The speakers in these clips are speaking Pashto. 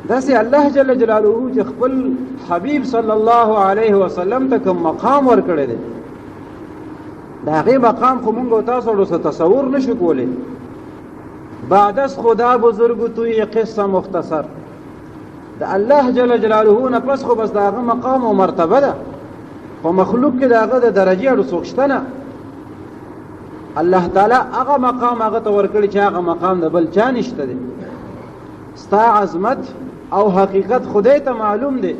داسې الله جل جلاله چې خپل حبیب صلی الله علیه وسلم ته کوم مقام ورکړی دی، د هغې مقام خو مونږ او تاسو ورسره تصور نشو کولی. بعد از خدا بزرگ توی قصه مختصر، د الله جل جلاله نه پس خو بس د هغه مقام او مرتبه ده، خو مخلوق کې د هغه د درجې اړو څوک شته نه. الله تعالی هغه مقام هغه ته ورکړي چې هغه مقام د بل چا نشته دی. ستا عظمت او حقیقت خدای ته معلوم دی،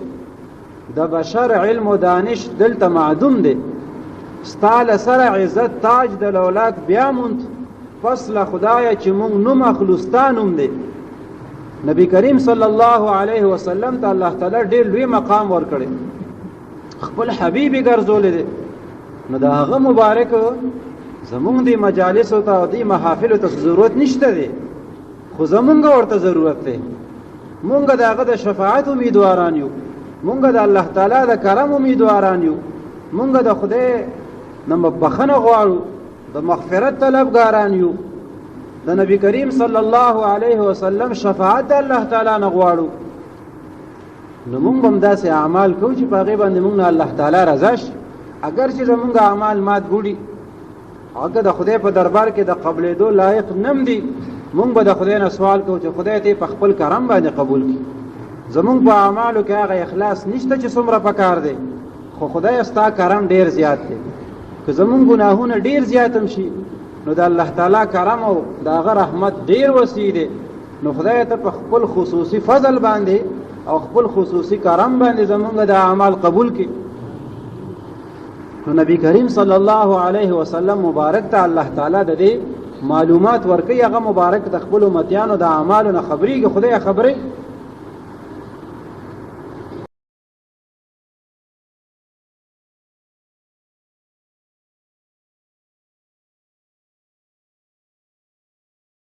د بشر علم و دانش دلته معدوم دی. ستا له سره عزت تاج د لولاک بیا موند، پس له خدایه چې مونږ نوم اخلو ستا نوم دی. نبی کریم صلی الله علیه وسلم ته الله تعالی ډېر لوی مقام ورکړی، خپل حبیب یې ګرځولی دی. نو د هغه مبارک زمونږ دی مجالسو ته او دی محافلو ته ضرورت نشته دی، خو زمونږ ورته ضرورت دی. مونږ د هغه د شفاعت امیدواران یو، مونږ د الله تعالی د کرم امیدواران یو، مونږ د خدای نه بخښنه غواړو، د مغفرت طلبګاران یو، د نبی کریم صلی الله علیه وسلم شفاعت د الله تعالی نه غواړو. نو مونږ هم داسې اعمال کوو چې په هغې باندې مونږ نه الله تعالی رضا شي. اگر چې زمونږ اعمال مات ګوړي، هغه د خدای په دربار کې د قبلېدو لایق نم دي، مونږ به د خدای نه سوال کوو چې خدای ته په خپل کرم باندې قبول کړي. زمونږ په اعمالو کې هغه اخلاص نشته چې څومره پکار دی، خو خدای ستا کرم ډېر زیات دی. که زمونږ ګناهونه ډېر زیات هم شي، نو د الله تعالی کرم او د هغه رحمت ډېر وسیع دی. نو خدای ته په خپل خصوصي فضل باندې او خپل خصوصي کرم باندې زمونږ د اعمال قبول کړي. نو نبی کریم صلی الله علیه وسلم مبارک ته الله تعالی د دې معلومات ورکوي، هغه مبارک د خپل امتیانو د اعمالو نه خبرېږي. خدای خبرې